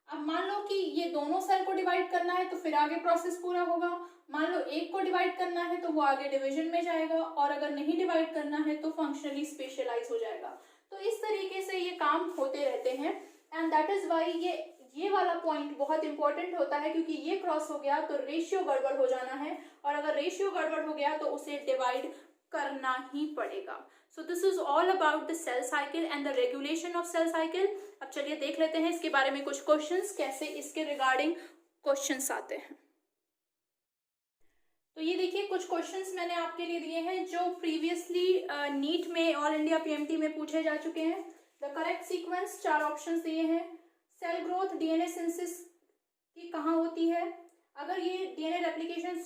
अब मान लो कि ये दोनों सेल को डिवाइड करना है तो फिर आगे प्रोसेस पूरा होगा। मान लो एक को डिवाइड करना है तो वो आगे डिवीजन में जाएगा, और अगर नहीं डिवाइड करना है तो फंक्शनली स्पेशलाइज हो जाएगा। तो इस तरीके से ये काम होते रहते हैं, एंड दैट इज वाई ये वाला पॉइंट बहुत इंपॉर्टेंट होता है, क्योंकि ये क्रॉस हो गया तो रेशियो गड़बड़ हो जाना है, और अगर रेशियो गड़बड़ हो गया तो उसे डिवाइड करना ही पड़ेगा। So this is all about the cell cycle and the regulation of cell cycle. अब चलिए देख लेते हैं इसके बारे में कुछ क्वेश्चंस, कैसे इसके रिगार्डिंग क्वेश्चंस आते हैं। तो ये देखिए कुछ क्वेश्चंस मैंने आपके लिए दिए हैं जो प्रीवियसली नीट में, ऑल इंडिया पीएमटी में पूछे जा चुके हैं। द करेक्ट सीक्वेंस 4 ऑप्शंस दिए हैं। सेल ग्रोथ डीएनए सिंथेसिस की कहाँ होती है, अगर ये डीएनए रेप्लिकेशन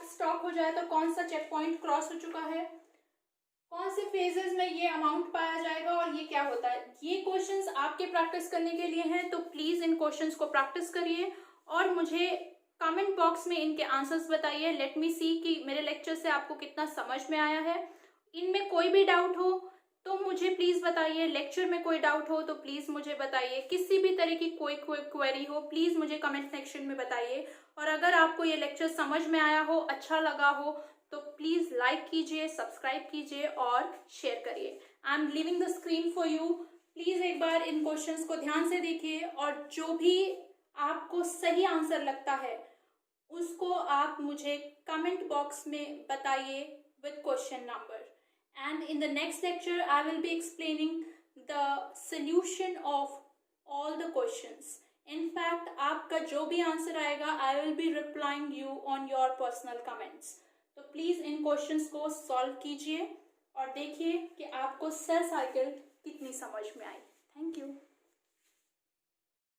स्टॉप हो जाए तो कौन सा चेक पॉइंट क्रॉस हो चुका है, कौन से फेजेस में ये अमाउंट पाया जाएगा, और ये क्या होता है। ये क्वेश्चंस आपके प्रैक्टिस करने के लिए हैं, तो प्लीज इन क्वेश्चंस को प्रैक्टिस करिए और मुझे कमेंट बॉक्स में इनके आंसर्स बताइए। लेट मी सी कि मेरे लेक्चर से आपको कितना समझ में आया है। इनमें कोई भी डाउट हो तो मुझे प्लीज बताइए, लेक्चर में कोई डाउट हो तो प्लीज मुझे बताइए, किसी भी तरह की कोई क्वेरी हो प्लीज मुझे कमेंट सेक्शन में बताइए। और अगर आपको ये लेक्चर समझ में आया हो, अच्छा लगा हो, तो प्लीज लाइक कीजिए, सब्सक्राइब कीजिए और शेयर करिए। I am leaving the screen for you. Please एक बार इन क्वेश्चंस को ध्यान से देखिए, और जो भी आपको सही आंसर लगता है उसको आप मुझे कमेंट बॉक्स में बताइए with question number, and in the next lecture I will be explaining the solution of all the questions. In fact आपका जो भी आंसर आएगा I will be replying you on your personal comments. तो please in questions को solve कीजिए और देखिए कि आपको सेल साइकिल कितनी समझ में आई। Thank you.